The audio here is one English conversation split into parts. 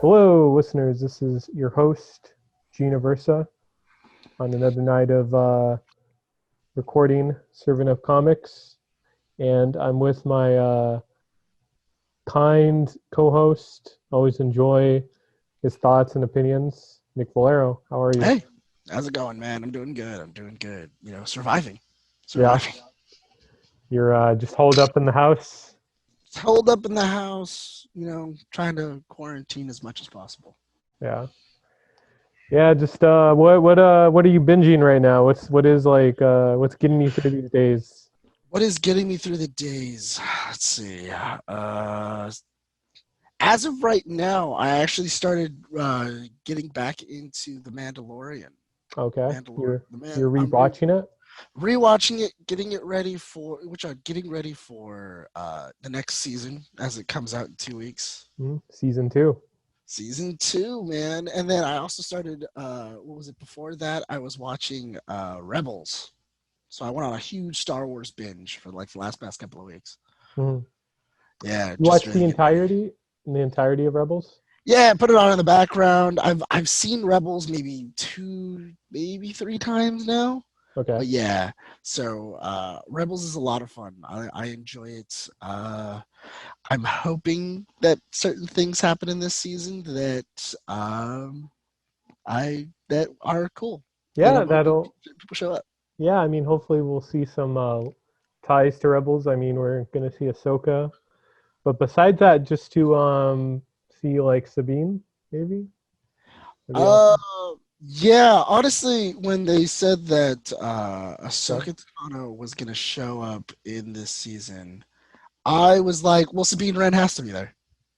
Hello, listeners. This is your host, Gina Versa, on another night of recording Servant of Comics. And I'm with my kind co-host. Always enjoy his thoughts and opinions, Nick Valero. How are you? Hey, how's it going, man? I'm doing good. Surviving. Yeah, you're just holed up in the house. It's holed up in the house, trying to quarantine as much as possible. Yeah, yeah. Just what are you binging right now? What's getting you through these days? What is getting me through the days? Let's see. As of right now, I actually started getting back into The Mandalorian. Okay, Mandalorian. you're rewatching it. Rewatching it, getting ready for the next season as it comes out in 2 weeks. Season 2. Season 2, man. And then I also started, what was it before that? I was watching Rebels. So I went on a huge Star Wars binge for like the past couple of weeks. Mm-hmm. Yeah, You just watched really getting ready. the entirety of Rebels? Yeah, put it on in the background. I've seen Rebels maybe 3 times now. Okay. But yeah, so Rebels is a lot of fun. I enjoy it. I'm hoping that certain things happen in this season that that are cool. And Yeah, I'm hoping that'll. people show up. Yeah, I mean, hopefully we'll see some ties to Rebels. I mean, we're gonna see Ahsoka, but besides that, just to see like Sabine, maybe. That'd be Uh, awesome. yeah. Honestly, when they said that Okay. Ahsoka Tano was gonna show up in this season, I was like, well, Sabine Wren has to be there.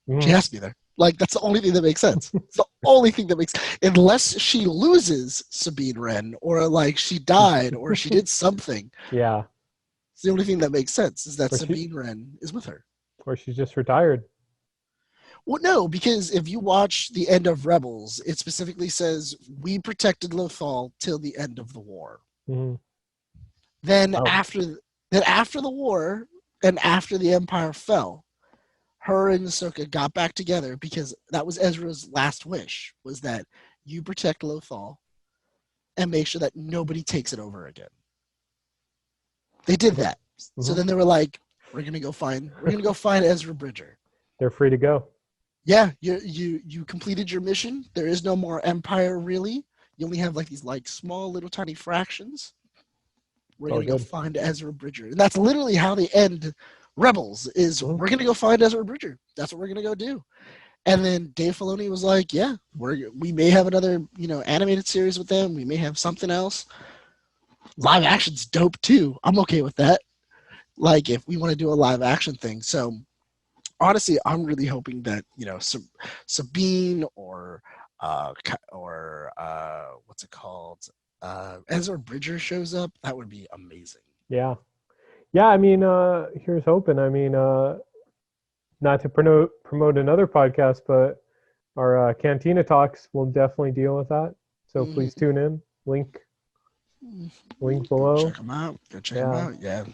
She Mhm. has to be there. Like that's the only thing that makes sense. It's the only thing that makes, unless she loses Sabine Wren or like she died or she did something. Yeah, It's the only thing that makes sense is that or she, Sabine Wren is with her. or she's just retired. Well, no, because if you watch the end of Rebels, it specifically says we protected Lothal till the end of the war. Hmm. Then Oh, after the war and after the Empire fell, her and Ahsoka got back together because that was Ezra's last wish, was that you protect Lothal and make sure that nobody takes it over again. They did yeah. that. So Hmm. then they were like, we're gonna go find Ezra Bridger. They're free to go. Yeah, you completed your mission. There is no more Empire really. You only have like these like small little tiny fractions. We're All gonna go good. find Ezra Bridger, and that's literally how they end Rebels. Is Hmm. we're gonna go find Ezra Bridger. That's what we're gonna go do. And then Dave Filoni was like, "Yeah, we may have another animated series with them. We may have something else. Live action's dope too. I'm okay with that. Like if we want to do a live action thing. So honestly, I'm really hoping that Sabine or what's it called, Ezra Bridger shows up. That would be amazing. Yeah, yeah. I mean, here's hoping. I mean, not to promote another podcast, but our Cantina Talks will definitely deal with that. So please Mm-hmm. tune in. Link Go below. check them out. Go check them Yeah. out. Yeah.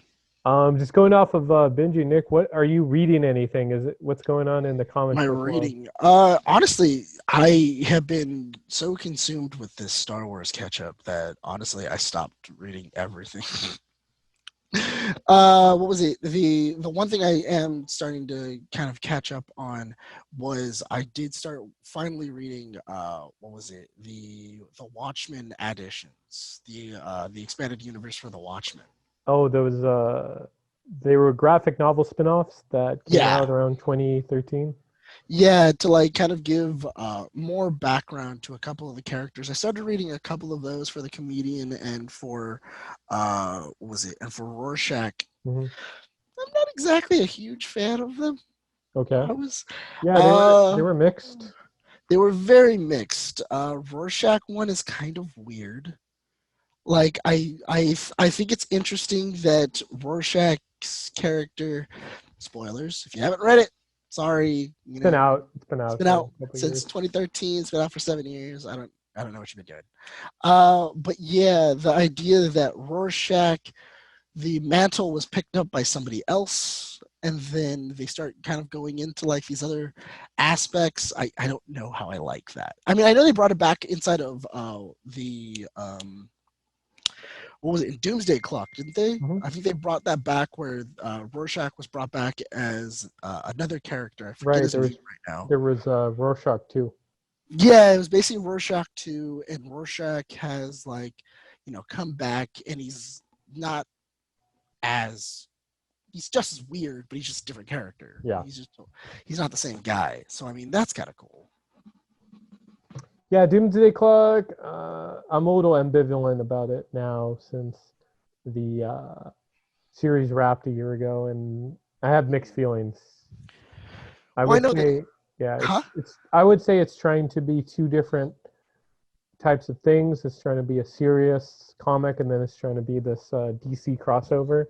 Just going off of binging, Nick. What are you reading? Anything? Is it what's going on in the comic My book world? reading. Honestly, I have been so consumed with this Star Wars catch up that honestly I stopped reading everything. What was it? The one thing I am starting to kind of catch up on was I did start finally reading what was it? The Watchman Additions, the expanded universe for the Watchmen. Oh, those they were graphic novel spin-offs that came Yeah. out around 2013. Yeah, to like kind of give more background to a couple of the characters. I started reading a couple of those for the comedian and for what was it? And for Rorschach. Hmm. I'm not exactly a huge fan of them. Okay. I was Yeah, they uh were mixed. they were very mixed. Rorschach one is kind of weird. Like I think it's interesting that Rorschach's character, spoilers, if you haven't read it, sorry, It's been out. It's been it's out been for out a couple since years. 2013. It's been out for 7 years. I don't know what you've been doing. But yeah, the idea that Rorschach, the mantle was picked up by somebody else, and then they start kind of going into like these other aspects. I don't know how I like that. I mean, I know they brought it back inside of the what was it, in Doomsday Clock, didn't they? Mhm. I think they brought that back where Rorschach was brought back as another character. I forget Right. his name right now. There was Rorschach too. Yeah, it was basically Rorschach 2, and Rorschach has like, come back, and he's not as he's just as weird, but he's just a different character. Yeah. He's not the same guy. So I mean, that's kind of cool. Yeah, Doomsday Clock. I'm a little ambivalent about it now since the series wrapped a year ago, and I have mixed feelings. I Well, I would know that. say, yeah, Huh? I would say it's trying to be two different types of things. It's trying to be a serious comic, and then it's trying to be this DC crossover.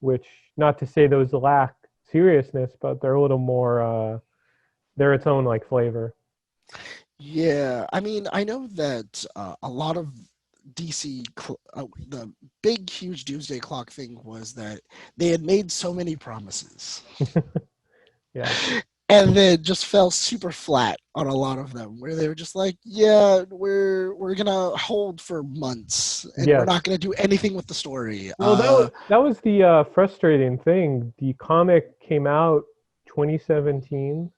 Which, not to say those lack seriousness, but they're a little more. They're its own like flavor. Yeah, I mean, I know that a lot of the big, huge Doomsday Clock thing was that they had made so many promises. Yeah. And then just fell super flat on a lot of them, where they were just like, "Yeah, we're gonna hold for months, and we're Yes. not gonna do anything with the story." Well, that was the frustrating thing. The comic came out 2017,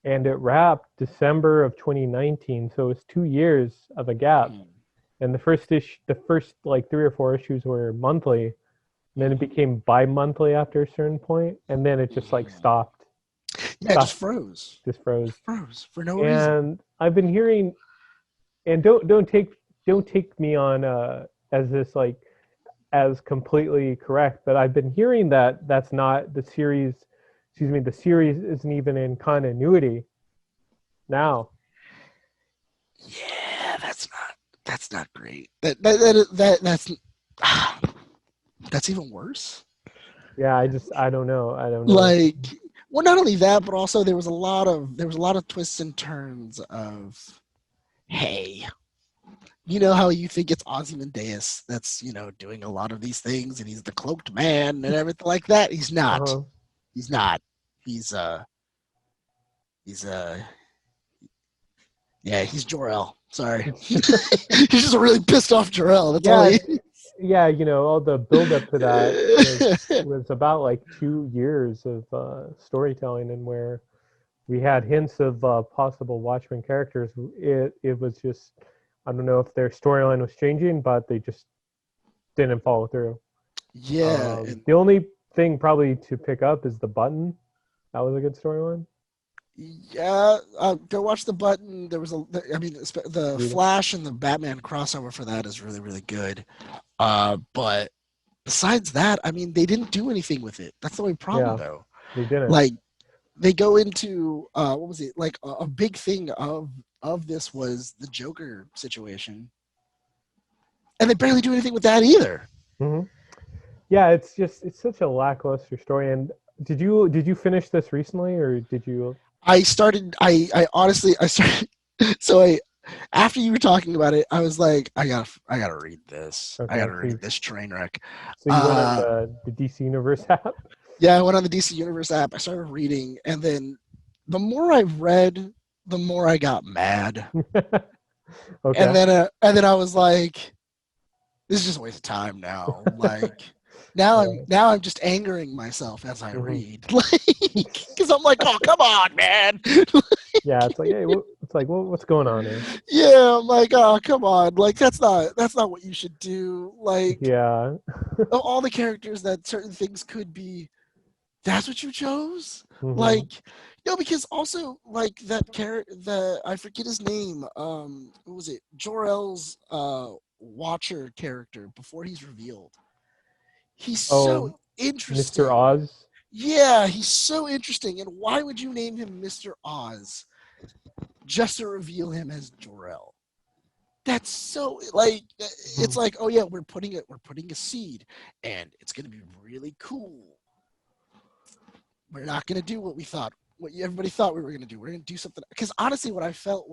and it wrapped December of 2019. So it was 2 years of a gap. And the first like 3 or 4 issues were monthly, and then it became bi-monthly after a certain point, and then it just like stopped. Yeah, it just froze. Just froze. Froze for no reason. And I've been hearing, and don't take me on as this like as completely correct, but I've been hearing that that's not the series. Excuse me, the series isn't even in continuity now. Yeah, that's not great. That's even worse. Yeah, I don't know. I don't know. Like, well, not only that, but also there was a lot of twists and turns of, hey, you know how you think it's Ozymandias that's doing a lot of these things, and he's the cloaked man and everything like that. He's not. Uh-huh. He's not. He's yeah, he's Jor-El. Sorry. He's just a really pissed off Jor-El. That's all he is. Yeah, all the build up to that was about like 2 years of storytelling, and where we had hints of possible Watchmen characters. It was just, I don't know if their storyline was changing, but they just didn't follow through. Yeah. The only thing probably to pick up is the Button. That was a good storyline. Yeah, go watch the Button. There was the Flash and the Batman crossover for that is really, really good. But besides that, I mean, they didn't do anything with it. That's the only problem, though. They didn't. Like, they go into what was it? Like a big thing of this was the Joker situation, and they barely do anything with that either. Mm-hmm. Yeah, it's such a lackluster story. And did you finish this recently, or did you? I started. I honestly started. So after you were talking about it, I was like, I gotta read this. Okay, I gotta read this train wreck. So you went on the DC Universe app? Yeah, I went on the DC Universe app. I started reading, and then the more I read, the more I got mad. Okay. And then I was like, this is just a waste of time now. Like, now I'm just angering myself as I read, like, because I'm like, oh, come on, man. Yeah, it's like, hey, what's going on here? Yeah, I'm like, oh, come on, like that's not what you should do. Like, yeah, of all the characters that certain things could be, that's what you chose. Mm-hmm. Like, because also like that character, I forget his name. What was it? Jor-El's Watcher character before he's revealed. He's so interesting. Mr. Oz? Yeah, he's so interesting. And why would you name him Mr. Oz just to reveal him as Jor-El? That's so like it's like, oh yeah, we're putting a seed, and it's gonna be really cool. We're not gonna do what we thought what everybody thought we were going to do. We're going to do something. Because honestly, what I felt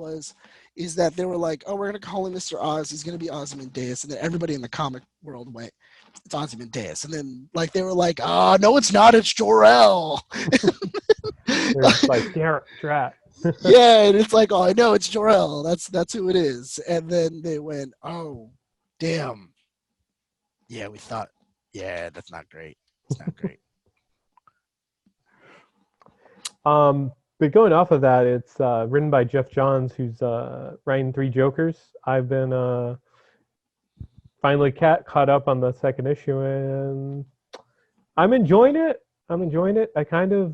is that they were like, oh, we're going to call him Mr. Oz. He's going to be Ozymandias. And then everybody in the comic world went, it's Ozymandias. And then like they were like, oh, no, it's not. It's Jor-El. They're just like, drat. Yeah, and it's like, oh, I know it's Jor-El. That's who it is. And then they went, oh, damn. Yeah, we thought, yeah, that's not great. It's not great. But going off of that, it's written by Jeff Johns, who's writing Three Jokers. I've been finally caught up on the second issue, and I'm enjoying it. I kind of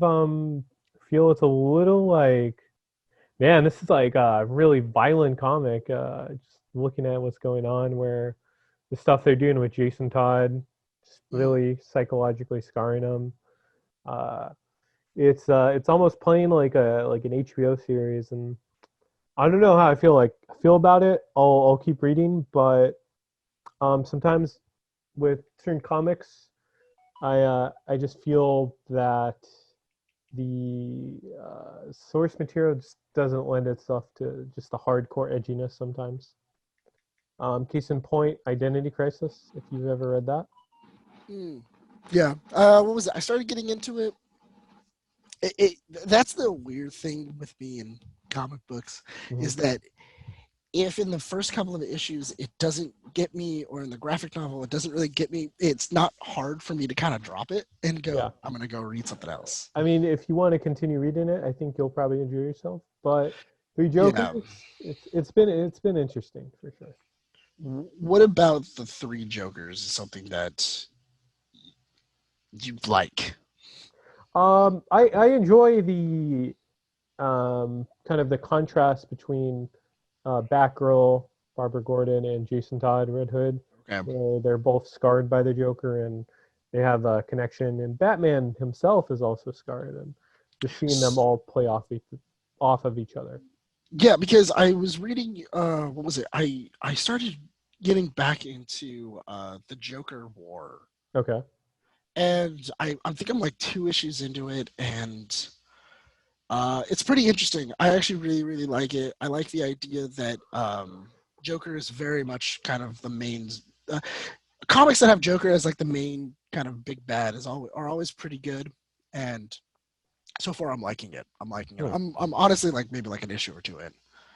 feel it's a little like, man, this is like a really violent comic. Just looking at what's going on, where the stuff they're doing with Jason Todd, just really psychologically scarring him. It's almost playing like an HBO series, and I don't know how I feel about it. I'll keep reading, but sometimes with certain comics, I just feel that the source material just doesn't lend itself to just the hardcore edginess sometimes. Case in point, Identity Crisis, if you've ever read that. Yeah. What was it? I started getting into it. That's the weird thing with me in comic books, is that if in the first couple of issues it doesn't get me, or in the graphic novel it doesn't really get me, it's not hard for me to kind of drop it and go, I'm going to go read something else. I mean, if you want to continue reading it, I think you'll probably enjoy yourself. But Three Jokers, it's been interesting for sure. What about the Three Jokers is something that you like? I enjoy the kind of the contrast between Batgirl, Barbara Gordon, and Jason Todd, Red Hood. Okay. Where they're both scarred by the Joker, and they have a connection. And Batman himself is also scarred, and just seeing them all play off of each other. Yeah, because I was reading, what was it? I started getting back into the Joker War. Okay. And I think I'm like 2 issues into it, and it's pretty interesting. I actually really, really like it. I like the idea that Joker is very much kind of the main. Comics that have Joker as like the main kind of big bad are always pretty good, and so far I'm liking it. I'm honestly like maybe like an issue or 2 in.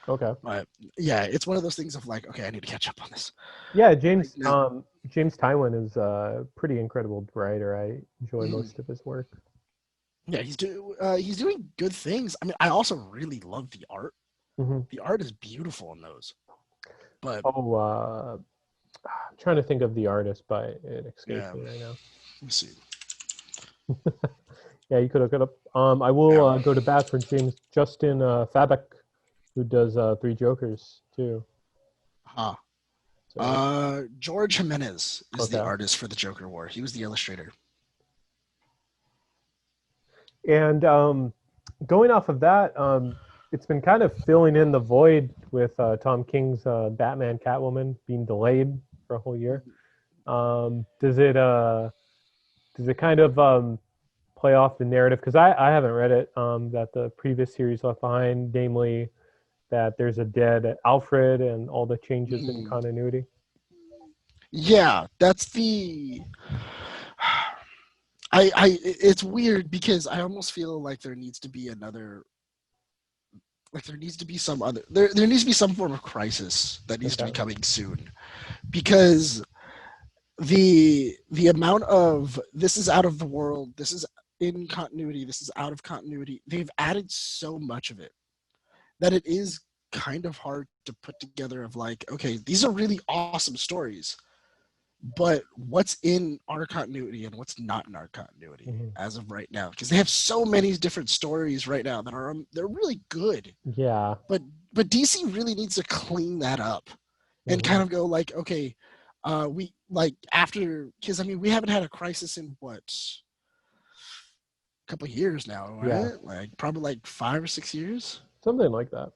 Okay. But yeah, it's one of those things of like, okay, I need to catch up on this. Yeah, James Tywin is a pretty incredible writer. I enjoy most of his work. Yeah, he's doing good things. I mean, I also really love the art. The art is beautiful in those. But I'm trying to think of the artist, but it escapes me right now. Let me see. Yeah, you could look it up. I will go to bat for Justin Fabek, who does Three Jokers too. George Jimenez is the artist for the Joker War. He was the illustrator. And going off of that, it's been kind of filling in the void with Tom King's Batman Catwoman being delayed for a whole year. Does it kind of play off the narrative? Because I haven't read it, that the previous series left behind, namely that there's a dead Alfred and all the changes in continuity. Yeah, that's the. It's weird because I almost feel like there needs to be another. Like there needs to be some other. There needs to be some form of crisis that needs to be coming soon, because the amount of this is out of the world, this is in continuity, this is out of continuity. They've added so much of it that it is kind of hard to put together of like, okay, these are really awesome stories, but what's in our continuity and what's not in our continuity as of right now? Because they have so many different stories right now that they're really good. Yeah. But DC really needs to clean that up and kind of go like, okay, we like after, because I mean we haven't had a crisis in what, a couple of years now, right? Yeah. Like probably like 5 or 6 years. Something like that.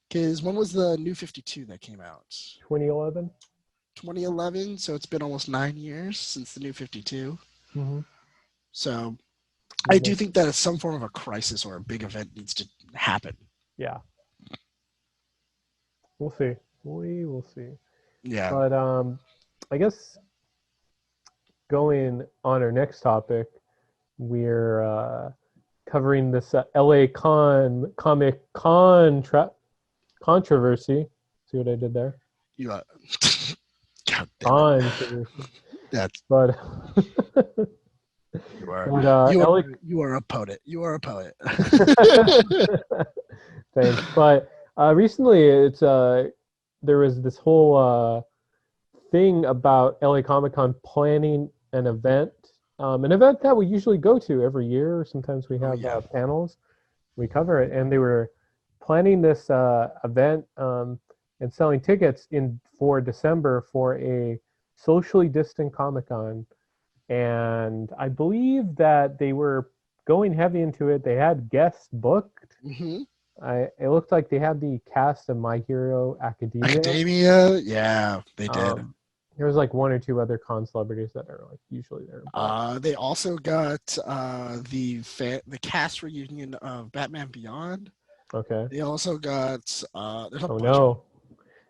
Because when was the New 52 that came out? 2011. 2011. So it's been almost 9 years since the New 52. So I do think that some form of a crisis or a big event needs to happen. Yeah. We'll see. We will see. Yeah. But I guess going on our next topic, we're covering this LA Comic Controversy. See what I did there? You God damn it. Controversy. That's But you are but, you are a poet. You are a poet. Thanks. But recently, it's there was this whole thing about LA Comic Con planning an event that we usually go to every year. Sometimes we have panels, we cover it, and they were planning this event and selling tickets for December for a socially distant Comic Con, and I believe that they were going heavy into it. They had guests booked. Mm-hmm. It looked like they had the cast of My Hero Academia, yeah, they did. There was like one or two other con celebrities that are like usually there. They also got the cast reunion of Batman Beyond. Okay. They also got oh no.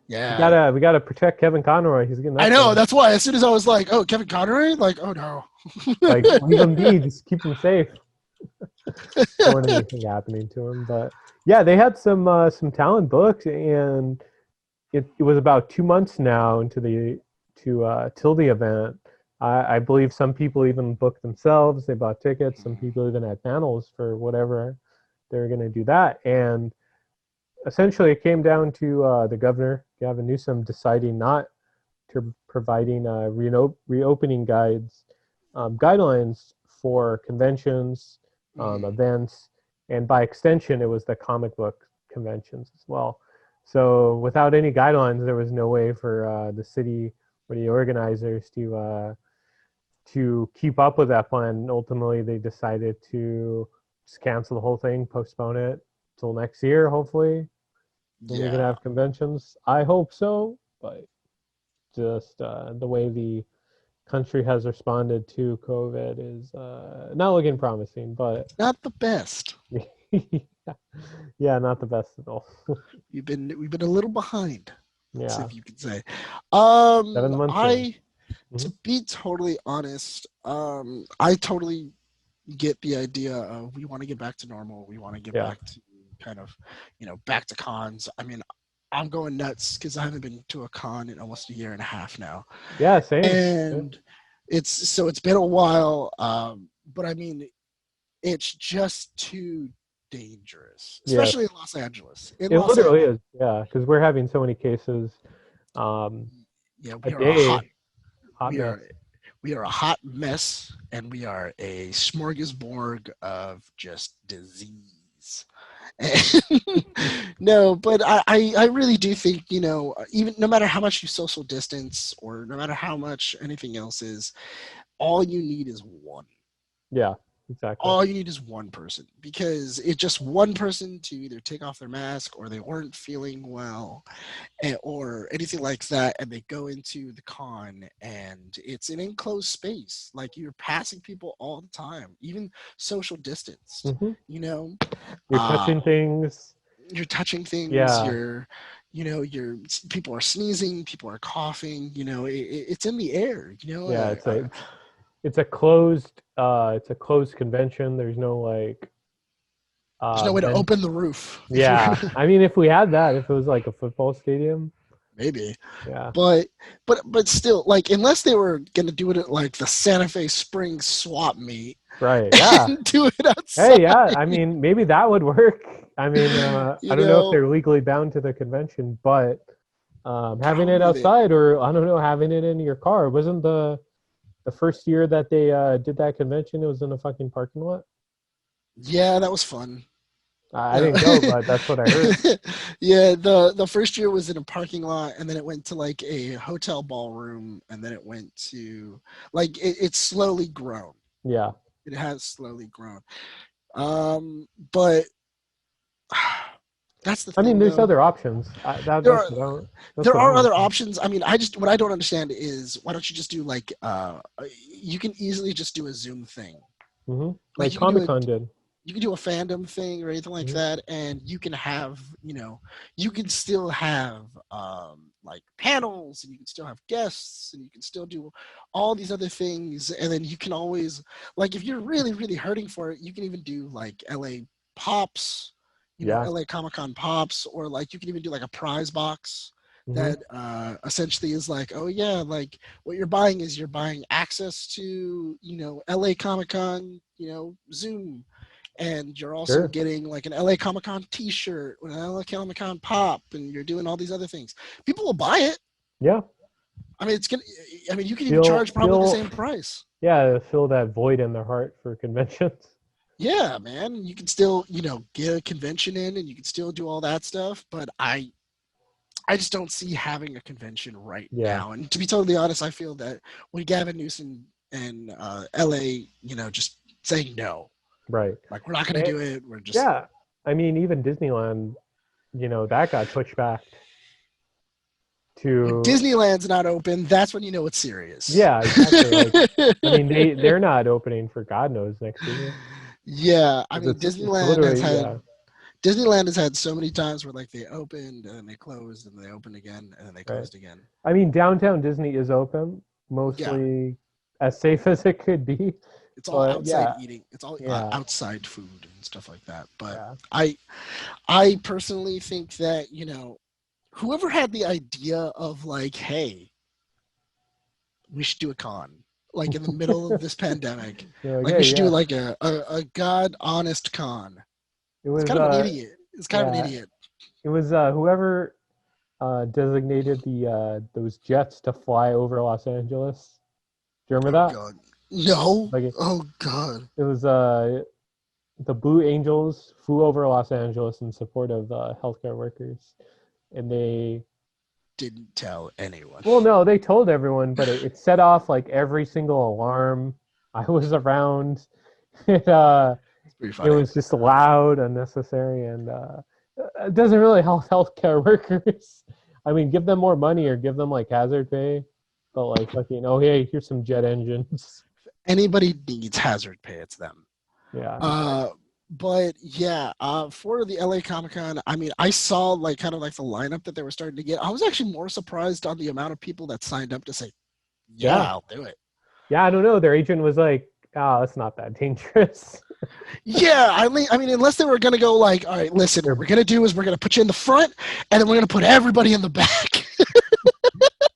Yeah. We gotta protect Kevin Conroy. He's getting. I know. That's why. As soon as I was like, "Oh, Kevin Conroy," like, "Oh no." Like, leave him be. Just keep him safe. Don't want anything happening to him. But yeah, they had some talent booked, and it was about 2 months now into till the event. I believe some people even booked themselves. They bought tickets. Some people even had panels for whatever they were going to do that. And essentially, it came down to the governor, Gavin Newsom, deciding not to providing reopening guidelines for conventions, events, and by extension, it was the comic book conventions as well. So without any guidelines, there was no way for the city or the organizers to keep up with that plan. And ultimately, they decided to just cancel the whole thing, postpone it till next year, hopefully. Then we can have conventions. I hope so, but just the way the country has responded to COVID is not looking promising, but not the best. Yeah, not the best at all. We've been a little behind. Yeah, if you could say. 7 months. To be totally honest, I totally get the idea of we want to get back to normal. We want to get back to kind of, back to cons. I mean, I'm going nuts because I haven't been to a con in almost a year and a half now. Yeah, same. And it's been a while. But I mean, it's just too dangerous, especially in Los Angeles. It literally is, because we're having so many cases. We are a hot mess, and we are a smorgasbord of just disease. No, but I really do think, even no matter how much you social distance or no matter how much anything else is, all you need is one. Yeah, exactly. All you need is one person, because it's just one person to either take off their mask or they weren't feeling well or anything like that, and they go into the con and it's an enclosed space. Like, you're passing people all the time, even social distance. You're touching things. Yeah. People are sneezing, people are coughing. It's in the air. Yeah, it's a closed convention. There's no there's no way to open the roof. Yeah, I mean, if we had that, if it was like a football stadium, maybe. Yeah. But still, like, unless they were gonna do it at like the Santa Fe Springs swap meet, right? Yeah. Do it outside. Hey, yeah. I mean, maybe that would work. I mean, I don't know if they're legally bound to the convention, but having it outside, or I don't know, having it in your car. Wasn't the first year that they did that convention, it was in a fucking parking lot? Yeah, that was fun. I didn't go, but that's what I heard. Yeah, the first year was in a parking lot, and then it went to like a hotel ballroom, and then it went to like it's slowly grown. Yeah, it has slowly grown. But that's the thing. I mean, there's other options. There are other options. I mean, what I don't understand is, why don't you just do like you can easily just do a Zoom thing. Like Like Comic Con did. you can do a fandom thing or anything like Mhm. that, and you can have, you can still have like panels, and you can still have guests, and you can still do all these other things, and then you can always, like, if you're really really hurting for it, you can even do like LA Pops, Yeah. LA Comic Con Pops, or like you can even do like a prize box hmm that essentially is like, oh yeah, like what you're buying is you're buying access to LA Comic Con, Zoom, and you're also Sure. getting like an LA Comic Con T-shirt, an LA Comic Con pop, and you're doing all these other things. People will buy it. Yeah. I mean, you can even Feel charge probably the feel same price. yeah, fill that void in their heart for conventions. Yeah, man, you can still get a convention in, and you can still do all that stuff. But I just don't see having a convention right Yeah. now. And to be totally honest, I feel that when Gavin Newsom and LA, just saying no, Right. like we're not going to Eh, do it. We're just yeah. I mean, even Disneyland, that got pushed back when to Disneyland's not open, that's when you know it's serious. yeah, exactly. Like, I mean, they're not opening for God knows next year. Yeah, I 'Cause mean it's literally yeah, Disneyland has had so many times where like they opened and then they closed and they opened again and then they right. closed again. I mean, downtown Disney is open, Yeah, mostly as safe as it could be. it's all But outside yeah, eating. It's all yeah, outside food and stuff like that. But yeah. I personally think that whoever had the idea of like, hey, we should do a con like in the middle of this pandemic, You're like, like we hey, should do yeah. like a god honest con. It It's was kind of an idiot. It's kind of an yeah, idiot. it was whoever designated the those jets to fly over Los Angeles. Do you remember Oh that? god. No. Like Oh god. it was the Blue Angels flew over Los Angeles in support of healthcare workers, and they Didn't tell anyone. well, no, they told everyone, but it set off like every single alarm. I was around. It It's pretty it funny. was just loud, unnecessary, and it doesn't really help healthcare workers. I mean, give them more money or give them like hazard pay, but like fucking oh hey, here's some jet engines. Anybody needs hazard pay, it's them. Yeah, Uh but yeah, for the LA Comic Con, I mean, I saw like kind of like the lineup that they were starting to get. I was actually more surprised on the amount of people that signed up to say, yeah, yeah, I'll do it. yeah. I don't know. Their agent was like, "Oh, it's not that dangerous." Yeah, I mean, unless they were gonna go like, all right, listen, what They're we're gonna do is we're gonna put you in the front, and then we're gonna put everybody in the back.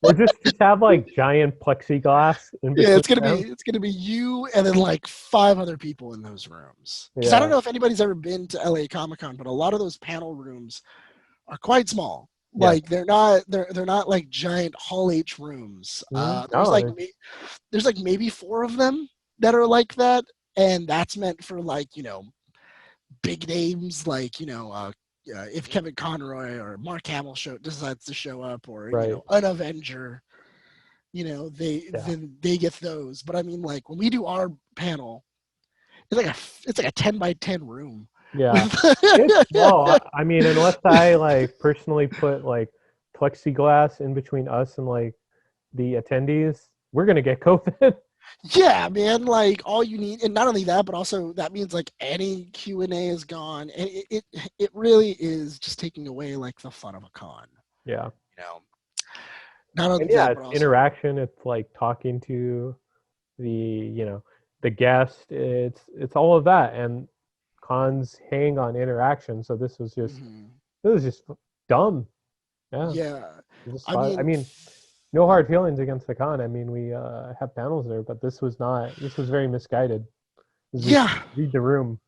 or just have like giant plexiglass in Yeah, between them. it's gonna be you and then like 5 other people in those rooms. Because I don't Yeah. know if anybody's ever been to LA Comic Con, but a lot of those panel rooms are quite small. Yes. Like they're not like giant Hall H rooms. There's Oh, like there's like maybe 4 of them that are like that, and that's meant for like big names like if Kevin Conroy or Mark Hamill decides to show up, or right. an Avenger, Yeah. they get those. But I mean, like when we do our panel, it's like a 10 by 10 room Yeah. with It's small. I mean, unless I like personally put like plexiglass in between us and like the attendees, we're gonna get COVID. yeah, man, like all you need, and not only that, but also that means like any Q&A is gone, and it really is just taking away like the fun of a con. Yeah. you know Not only And yeah, that, but it's also interaction. It's like talking to the guest. It's all of that, and cons hang on interaction. So mhm. this was just dumb. Yeah. Yeah, Just I fun. I mean, mean, no hard feelings against the con. I mean, we have panels there, but this was not. This was very misguided. It was just yeah, read the room.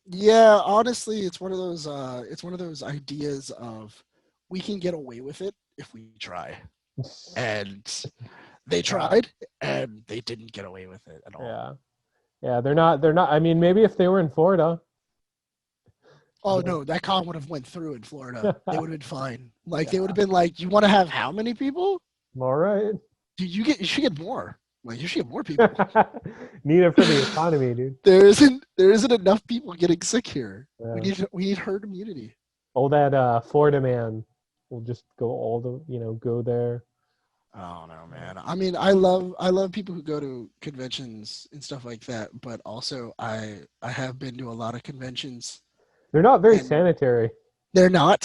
yeah. Honestly, it's one of those. It's one of those ideas of we can get away with it if we try, and they Yeah, tried, and they didn't get away with it at all. yeah, yeah. They're not. They're not. I mean, maybe if they were in Florida. Oh But, no, that con would have went through in Florida. They would have been fine. Like they would yeah. have been like, you want to have how many people? All right. Dude, you should get more. Like you should get more people. Need it for the economy, dude. There isn't enough people getting sick here. Yeah. We need herd immunity. All that Florida man will just go all the go there. I don't know, man. I mean, I love people who go to conventions and stuff like that, but also I have been to a lot of conventions They're not very and sanitary. they're not.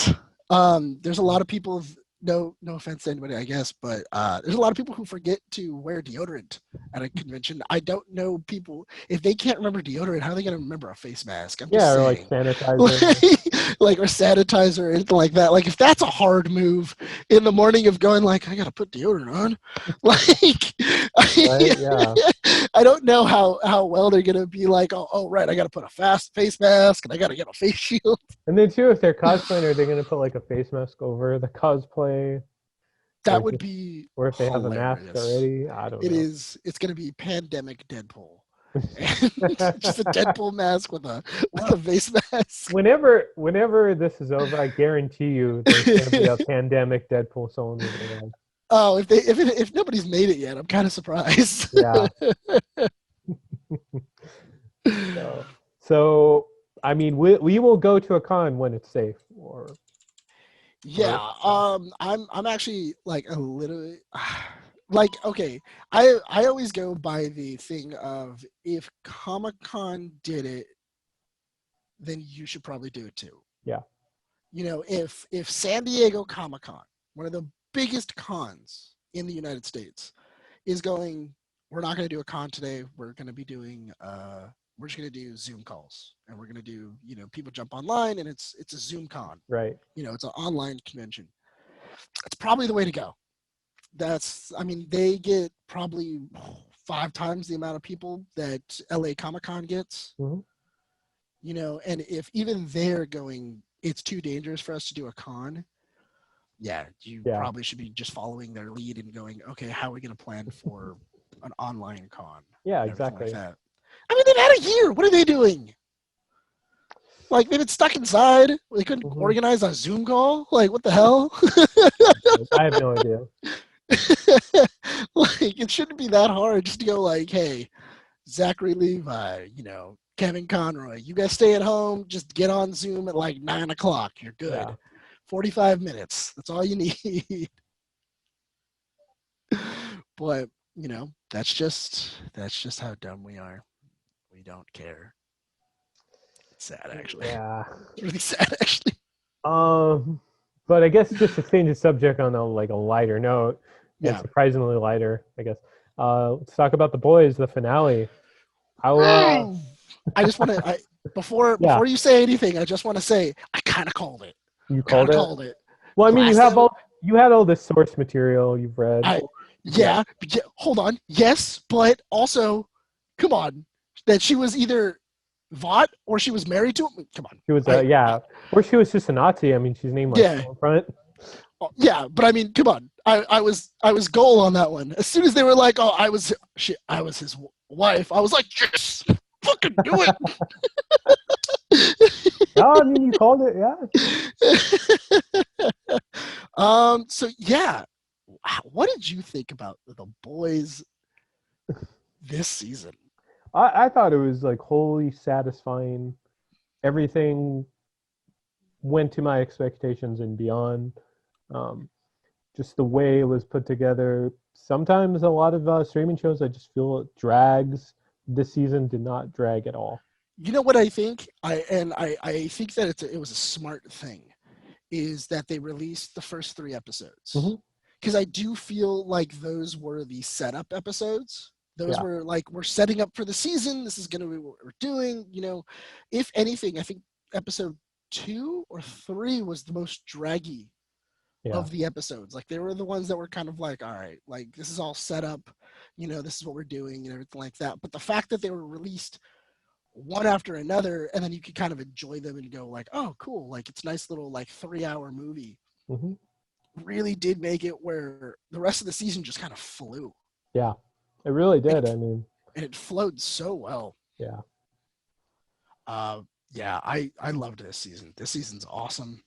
There's a lot of people. No offense to anybody, I guess, but there's a lot of people who forget to wear deodorant at a convention. I don't know people if they can't remember deodorant. How are they gonna remember a face mask? I'm just Yeah, or like saying, sanitizer. like or sanitizer or anything like that. Like if that's a hard move in the morning of going like I gotta put deodorant on, like Right? Yeah. I don't know how well they're gonna be like. Oh right, I gotta put a fast face mask and I gotta get a face shield. And then too, if they're cosplaying, are they gonna put like a face mask over the cosplay, or That would just, be or if they have a mask hilarious. already? I don't It know. is. It's going to be pandemic Deadpool, and just a Deadpool mask with a Well, face mask. whenever this is over, I guarantee you there's gonna be a pandemic Deadpool someone will be like, Oh, if nobody's made it yet, I'm kind of surprised. yeah. So I mean, we will go to a con when it's safe, or Yeah. I'm actually like a little like okay. I always go by the thing of if Comic Con did it, then you should probably do it too. yeah, You know, if San Diego Comic Con, one of the biggest cons in the United States, is going, we're not going to do a con today. We're going to be doing, we're just going to do Zoom calls, and we're going to do, people jump online, and it's a Zoom con. right, It's an online convention. It's probably the way to go. I mean, they get probably 5 times the amount of people that LA Comic Con gets. hmm And if even they're going, it's too dangerous for us to do a con. Yeah, you yeah, probably should be just following their lead and going, okay, how are we going to plan for an online con yeah, and everything like exactly. that? I mean, they've had a year. What are they doing? Like, they've been stuck inside. They couldn't hmm organize a Zoom call. Like, what the hell? I have no idea. Like, it shouldn't be that hard just to go like, hey, Zachary Levi, Kevin Conroy, you guys stay at home. Just get on Zoom at like 9 o'clock. You're good. Yeah, 45 minutes. That's all you need. But that's just how dumb we are. We don't care. It's sad, actually. yeah. It's really sad, actually. But I guess just to change the subject on a lighter note, and Yeah. surprisingly lighter, I guess. Let's talk about The Boys, the finale. How I just want to. Before yeah, you say anything, I just want to say I kind of called it. you Kind called of it. called it. Well, I The mean, last time, you had all this source material you've read. yeah. Hold on. Yes, but also, come on, that she was either Vought or she was married to him. Come on. She was yeah, or she was just a Nazi. I mean, she's named like Yeah. Stormfront. Yeah, but I mean, come on. I was goal on that one. As soon as they were like, "Oh, I was his wife," I was like, "Yes, fucking do it." Oh, I mean, you called it, yeah. So yeah, what did you think about The Boys this season? I thought it was like wholly satisfying. Everything went to my expectations and beyond. Just the way it was put together. Sometimes a lot of streaming shows, I just feel it drags. This season did not drag at all. You know what I think? I think that it was a smart thing, is that they released the first 3 episodes. Because I do feel like those were the setup episodes. Those were like, we're setting up for the season. This is going to be what we're doing. If anything, I think episode 2 or 3 was the most draggy of the episodes. Like, they were the ones that were kind of like, all right, like this is all set up. This is what we're doing and everything like that. But the fact that they were released one after another, and then you could kind of enjoy them and go like, oh, cool. Like, it's a nice little like 3-hour movie. Really did make it where the rest of the season just kind of flew. Yeah, it really did. And it flowed so well. Yeah. Yeah, I loved this season. This season's awesome.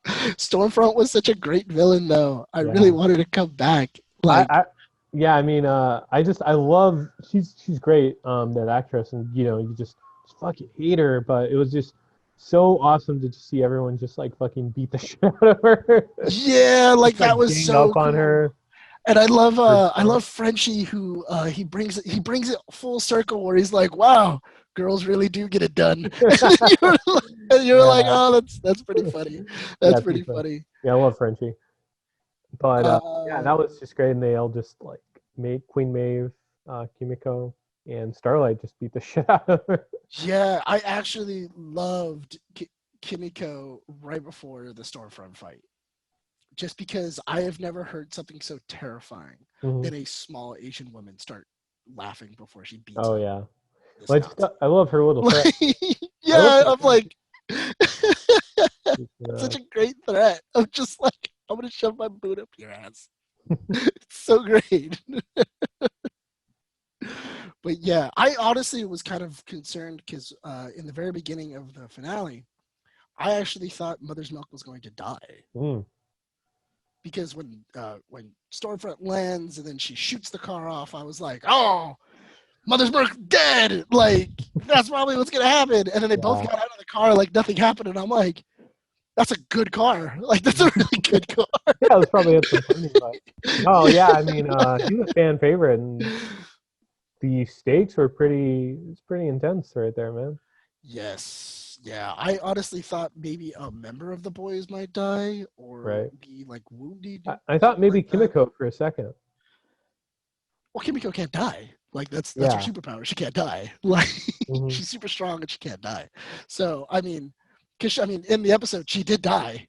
Stormfront was such a great villain, though. I really wanted to come back. Like, I love she's great, that actress, and you just fucking hate her, but it was just so awesome to just see everyone just like fucking beat the shit out of her. Yeah, like Just like that was gang so up on cool. her. And I Her- love Frenchie who he brings it full circle where he's like, wow, girls really do get it done. And you're like, Yeah, oh, that's pretty funny. yeah, That's too pretty funny. funny. Yeah, I love Frenchie. But yeah, Uh, that was just great, and they all just like Queen Maeve, Kimiko, and Starlight just beat the shit out of her. yeah, I actually loved Kimiko right before the Stormfront fight, just because I have never heard something so terrifying Mhm. than a small Asian woman start laughing before she beats Oh up yeah, this well, Nazi. I love her little threat. I love Yeah, her I'm threat. like, Uh, such a great threat. I'm just like, I'm gonna shove my boot up your ass. It's so great. But yeah, I honestly was kind of concerned because in the very beginning of the finale, I actually thought Mother's Milk was going to die mm, because when Stormfront lands and then she shoots the car off, I was like, oh, Mother's Milk dead. Like that's probably what's gonna happen. And then they both yeah, got out of the car like nothing happened, and I'm like, that's a good car. Like that's a really good car. yeah, it was probably had some funny, but no, yeah, I mean, he's a fan favorite, and the stakes were it's pretty intense right there, man. Yes. Yeah. I honestly thought maybe a member of the boys might die or Right. be like wounded, I thought something maybe like that. Kimiko for a second. Well, Kimiko can't die. Like that's her Yeah. superpower. She can't die. Like Hmm. she's super strong and she can't die. So I mean, because I mean, in the episode she did die.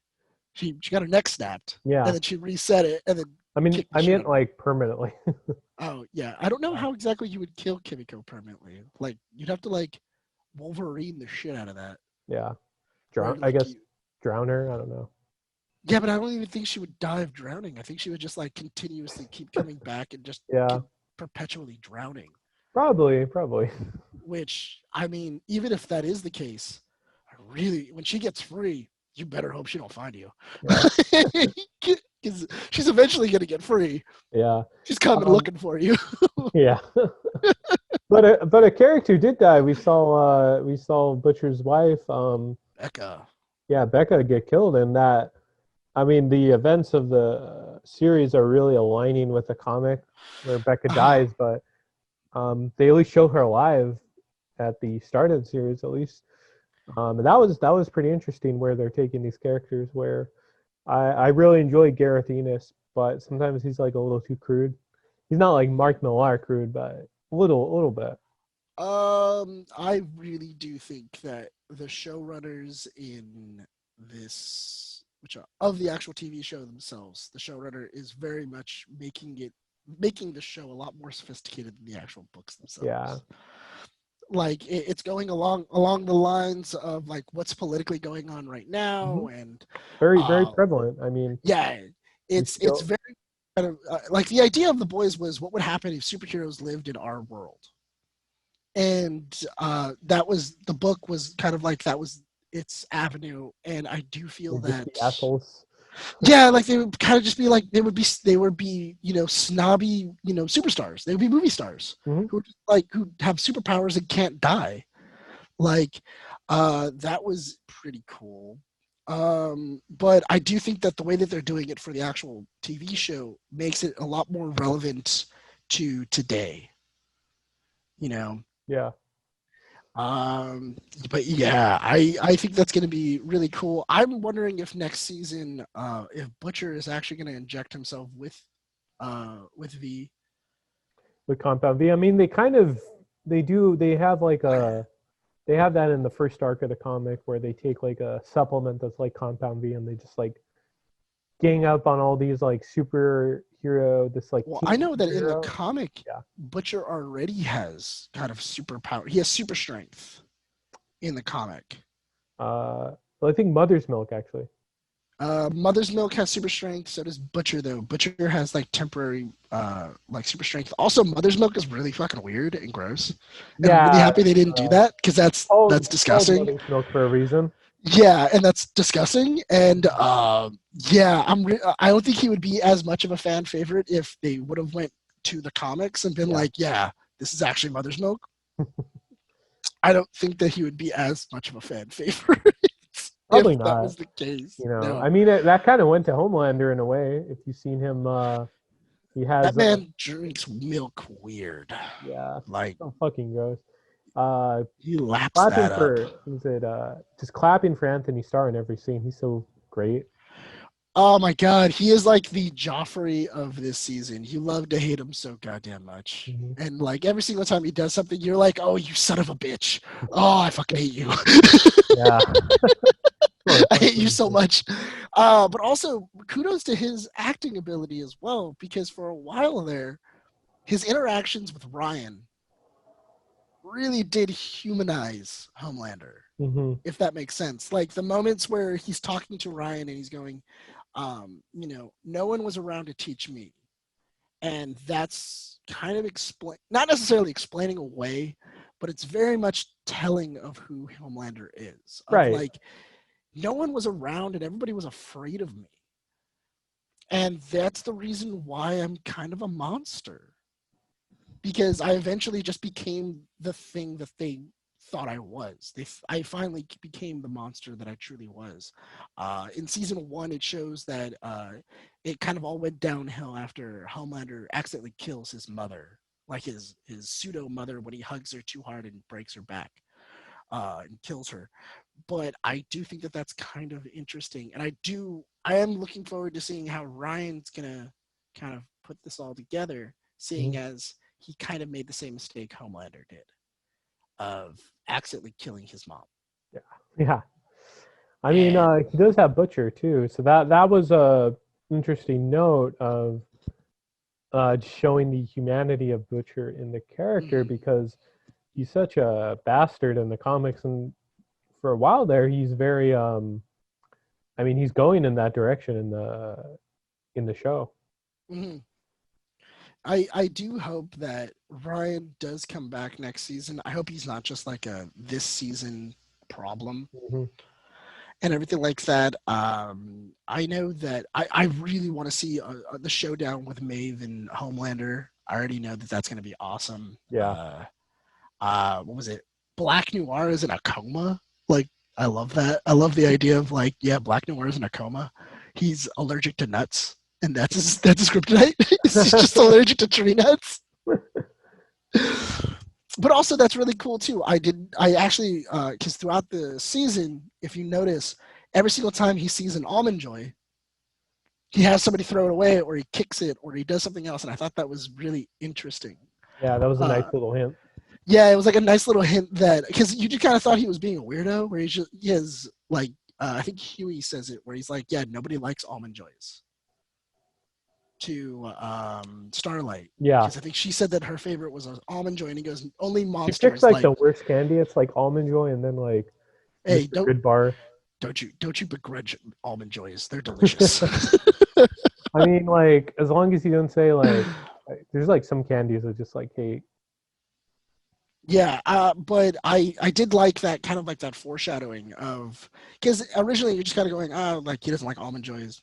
She got her neck snapped Yeah. and then she reset it and then I mean, kicked the I shit meant out of her. like permanently. Oh yeah, I don't know Yeah. how exactly you would kill Kimiko permanently. Like you'd have to like Wolverine the shit out of that, Yeah. or I like guess you. drown her. I don't know. Yeah, but I don't even think she would die of drowning. I think she would just like continuously keep coming back and just Yeah. get perpetually drowning. Probably. Which, I mean, even if that is the case, I really, when she gets free, you better hope she don't find you. Yeah. Because she's eventually going to get free. Yeah. She's coming Um. looking for you. Yeah. But a character did die. We saw Butcher's wife. Becca. Yeah, Becca get killed, and that. I mean, the events of the series are really aligning with the comic where Becca Oh, dies, but they at least show her alive at the start of the series, at least. And that was pretty interesting where they're taking these characters. Where I really enjoy Gareth Ennis, but sometimes he's like a little too crude. He's not like Mark Millar crude, but a little bit. I really do think that the showrunners in this, which are of the actual TV show themselves, the showrunner is very much making the show a lot more sophisticated than the actual books Yeah. themselves. Like it's going along the lines of like what's politically going on right Hmm. now, and Very uh, prevalent. I mean, yeah, you it's feel. very kind of like the idea of the boys was what would happen if superheroes lived in our world, and that was the book was kind of like that was its avenue, and I do feel They just that be assholes. yeah, like they would kind of just be like they would be snobby superstars. They would be movie stars Hmm. who are just like who have superpowers and can't die. Like that was pretty cool. But I do think that the way that they're doing it for the actual TV show makes it a lot more relevant to today. You know, Yeah. Um, but yeah, I think that's going to be really cool. I'm wondering if next season, if Butcher is actually going to inject himself with V. With Compound V. I mean, they kind of they do. They have like a they have that in the first arc of the comic where they take like a supplement that's like Compound V and they just like gang up on all these like superhero, this like Well, I team know that in the superhero. comic, Yeah. Butcher already has kind of superpower. He has super strength in the comic. Well, I think Mother's Milk actually. Mother's Milk has super strength. So does Butcher, though. Butcher has like temporary, like super strength. Also, Mother's Milk is really fucking weird and gross, and I'm really Yeah. happy they didn't do that because that's It's called disgusting. Mother's Milk for a reason. Yeah, and that's disgusting. And yeah, I don't think he would be as much of a fan favorite if they would have went to the comics and been Yeah. like, yeah, this is actually Mother's Milk. I don't think that he would be as much of a fan favorite Probably if that not. was the case. You know, No. I mean, that kind of went to Homelander in a way. If you've seen him, he has, That man drinks milk weird. yeah, Like, so fucking gross. Uh, he laps clapping that up. for, was it, just clapping for Anthony Starr in every scene. He's so great. Oh my god, he is like the Joffrey of this season. You love to hate him so goddamn much. Hmm. And like every single time he does something, you're like, oh, you son of a bitch. Oh, I fucking hate you. Yeah. Sure, I hate you fucking so good. much. But also, kudos to his acting ability as well, because for a while there, his interactions with Ryan really did humanize Homelander, Mhm. if that makes sense. Like the moments where he's talking to Ryan and he's going, no one was around to teach me. And that's kind of not necessarily explaining away, but it's very much telling of who Homelander is. Of Right. like, no one was around and everybody was afraid of me. And that's the reason why I'm kind of a monster. Because I eventually just became the thing that they thought I was. I finally became the monster that I truly was. In season 1, it shows that it kind of all went downhill after Homelander accidentally kills his mother, like his pseudo mother, when he hugs her too hard and breaks her back and kills her. But I do think that that's kind of interesting, and I am looking forward to seeing how Ryan's gonna kind of put this all together, seeing Mhm. as he kind of made the same mistake Homelander did of accidentally killing his mom. Yeah. Yeah. I mean, And he does have Butcher too, so that was a interesting note of showing the humanity of Butcher in the character mhm, because he's such a bastard in the comics, and for a while there, he's very. I mean, he's going in that direction in the show. mhm. I do hope that Ryan does come back next season. I hope he's not just like a this season problem Hmm. and everything like that. I know that I really want to see the showdown with Maeve and Homelander. I already know that that's going to be awesome. Yeah. What was it? Black Noir is in a coma. Like, I love that. I love the idea of like, yeah, Black Noir is in a coma. He's allergic to nuts, and that's his kryptonite. He's just allergic to tree nuts. But also that's really cool too. I actually because throughout the season, if you notice, every single time he sees an almond joy, he has somebody throw it away or he kicks it or he does something else, and I thought that was really interesting. Yeah, that was a nice uh, little hint. yeah, it was like a nice little hint that, because you just kind of thought he was being a weirdo, where he has like I think Huey says it, where he's like, yeah, nobody likes almond joys, to Starlight, Yeah. because I think she said that her favorite was an almond joy, and he goes, only She picks monsters like like. the worst candy. It's like almond joy and then like Hey, Mr. Goodbar. don't you begrudge almond joys? They're delicious. I mean, like as long as you don't say like, there's like some candies that just like hate. Yeah, but I did like that, kind of like that foreshadowing of, because originally you're just kind of going, oh, like he doesn't like almond joys,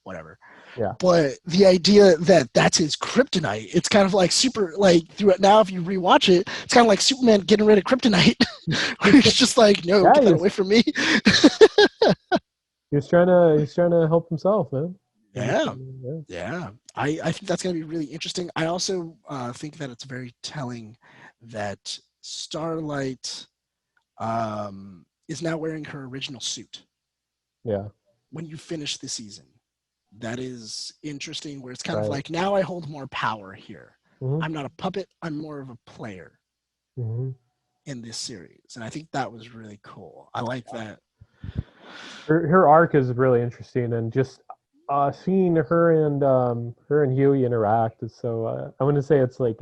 whatever. Yeah. But the idea that that's his kryptonite, it's kind of like super, like through it now, if you rewatch it, it's kind of like Superman getting rid of kryptonite, where he's just like, no, Yeah, get that away from me. he's trying to help himself, man. Yeah, Yeah. yeah. I think that's going to be really interesting. I also think that it's very telling that Starlight is now wearing her original suit Yeah. when you finish the season. That is interesting, where it's kind of Right. like, now I hold more power here. Hmm. I'm not a puppet, I'm more of a player Hmm. in this series. And I think that was really cool. I like that. Her arc is really interesting, and just seeing her and Huey interact is so. I wouldn't say it's like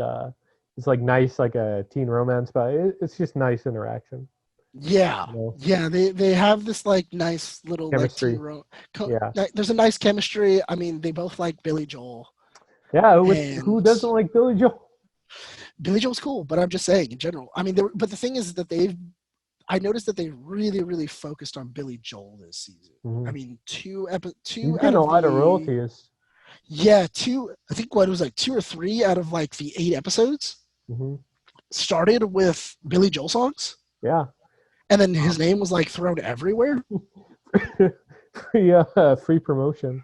nice like a teen romance, but it's just nice interaction. Yeah. You know, Yeah, they have this like nice little like chemistry. Yeah. there's a nice chemistry. I mean, they both like Billy Joel, Yeah. Who and doesn't like Billy Joel? Billy Joel's cool, but I'm just saying in general. I mean, but the thing is that I noticed that they really, really focused on Billy Joel this season. I Hmm. mean, He's two out getting a of lot of the, royalties. yeah, two. I think what it was like 2 or 3 out of like the 8 episodes Hmm. started with Billy Joel songs. Yeah. And then his name was like thrown everywhere. Free promotion.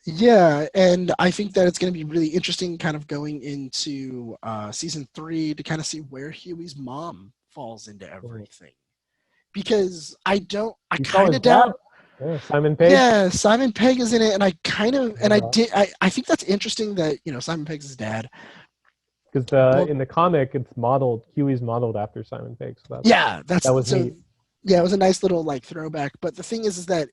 Yeah, and I think that it's going to be really interesting kind of going into season 3 to kind of see where Huey's mom falls into everything. Because I You saw kind his of dad? doubt. Yeah, Simon Pegg. Yeah, Simon Pegg is in it, and I kind of, and Yeah. I think that's interesting that, Simon Pegg's his dad. Because Well, in the comic, it's modeled. Huey's modeled after Simon Pegg, so yeah, that was so, neat. yeah, it was a nice little like throwback. But the thing is that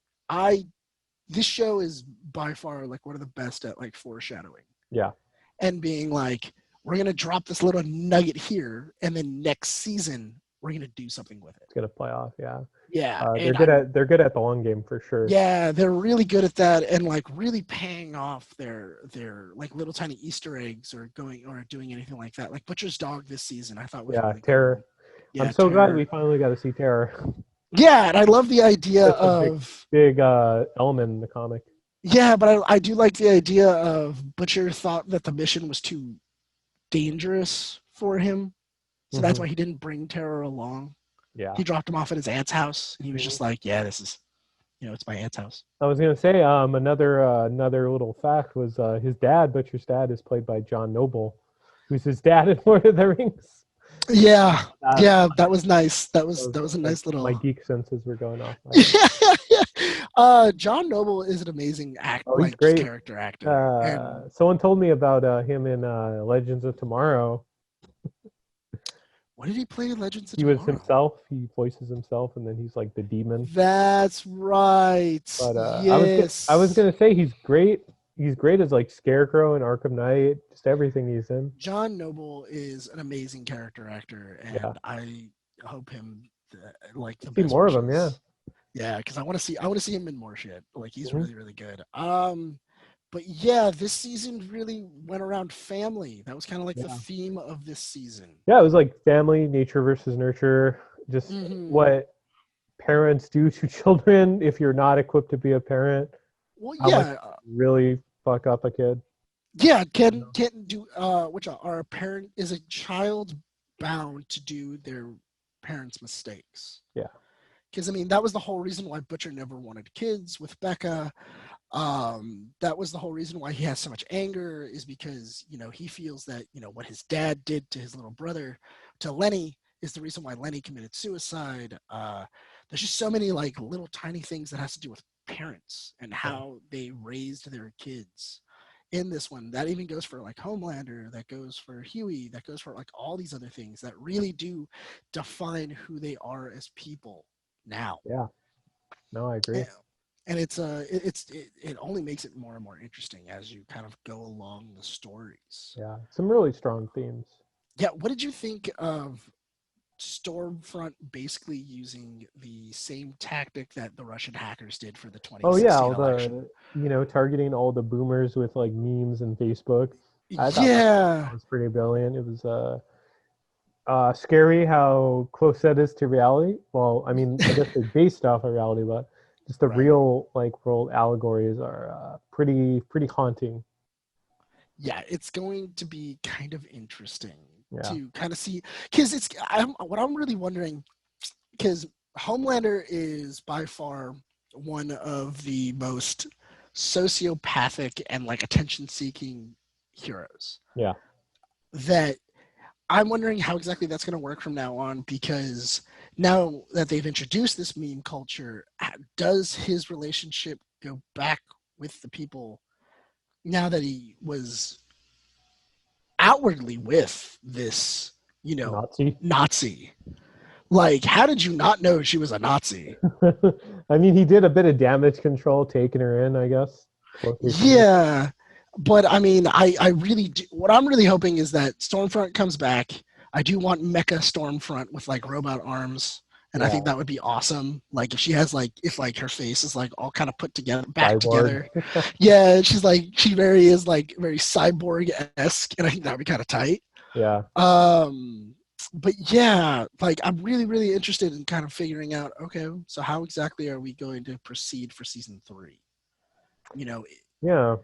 this show is by far like one of the best at like foreshadowing. Yeah. And being like, we're gonna drop this little nugget here, and then next season we're gonna do something with it. It's gonna play off. Yeah. Yeah, They're and good at the long game for sure. yeah, they're really good at that, and like really paying off their like little tiny Easter eggs or doing anything like that. Like Butcher's Dog this season, I thought was really Terror. cool. Yeah, I'm so glad Terror. we finally got to see Terror. Yeah, and I love the idea That's a of big element in the comic. yeah, but I do like the idea of Butcher thought that the mission was too dangerous for him, so that's why he didn't bring Terror along. Yeah. He dropped him off at his aunt's house, and he was just like, "Yeah, this is, it's my aunt's house." I was gonna say another little fact was his dad, Butcher's dad, is played by John Noble, who's his dad in Lord of the Rings. Yeah, yeah, that was nice. That was a nice little. My geek senses were going off. John Noble is an amazing actor, He's great. Character actor. Someone told me about him in Legends of Tomorrow. What did he play in Legends of He Tomorrow? was himself. He voices himself, and then he's like the demon. That's right. But yes. I was gonna say he's great. He's great as like Scarecrow and Arkham Knight. Just everything he's in. John Noble is an amazing character actor, and I hope him like the see best more wishes. of him. Yeah. Yeah, because I want to see him in more shit. Like he's really, really good. But yeah, this season really went around family. That was kind of like the theme of this season. Yeah, it was like family, nature versus nurture. Just what parents do to children if you're not equipped to be a parent. Well, really fuck up a kid. Yeah, can do which are a parent is a child bound to do their parents' mistakes. Yeah. Because I mean that was the whole reason why Butcher never wanted kids with Becca. That was the whole reason why he has so much anger is because he feels that what his dad did to his little brother, to Lenny, is the reason why Lenny committed suicide. There's just so many like little tiny things that has to do with parents and how they raised their kids. In this one, that even goes for like Homelander, that goes for Huey, that goes for like all these other things that really do define who they are as people now. Yeah. No, I agree. And it only makes it more and more interesting as you kind of go along the stories. Yeah, some really strong themes. Yeah, what did you think of Stormfront basically using the same tactic that the Russian hackers did for the 2016 election? Targeting all the boomers with like memes and Facebook. I thought that was pretty brilliant. It was scary how close that is to reality. Well, I mean, I guess it's based off of reality, but just the real like world allegories are pretty haunting. Yeah, it's going to be kind of interesting to kind of see, because what I'm really wondering, because Homelander is by far one of the most sociopathic and like attention-seeking heroes. Yeah. That I'm wondering how exactly that's going to work from now on, because now that they've introduced this meme culture, does his relationship go back with the people now that he was outwardly with this, Nazi? Like, how did you not know she was a Nazi? I mean, he did a bit of damage control, taking her in, I guess. Yeah. But I mean, I really do. What I'm really hoping is that Stormfront comes back. I do want Mecha Stormfront with like robot arms. And I think that would be awesome. Like if she has if her face is like all kind of put together, back together. Yeah, she's like, she is like very cyborg-esque, and I think that would be kind of tight. Yeah. But yeah, like I'm really, really interested in kind of figuring out, okay, so how exactly are we going to proceed for season 3? Yeah.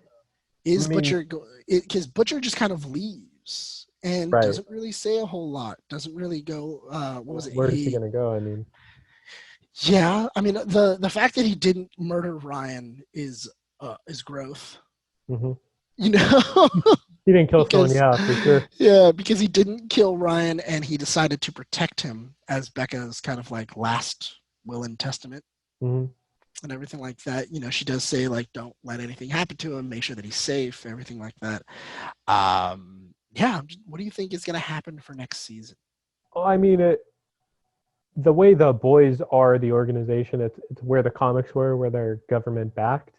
Is Butcher, because Butcher just kind of leaves and Right. doesn't really say a whole lot. Doesn't really go. What was it? Where is he gonna go? I mean, Yeah, I mean the fact that he didn't murder Ryan is growth. hmm You know, he didn't kill someone. because Yeah, for sure. yeah, because he didn't kill Ryan and he decided to protect him as Becca's kind of like last will and testament hmm and everything like that. You know, she does say like, don't let anything happen to him, make sure that he's safe, everything like that. Yeah, what do you think is going to happen for next season? Well, I mean, the way the boys are the organization, it's where the comics were, where they're government backed,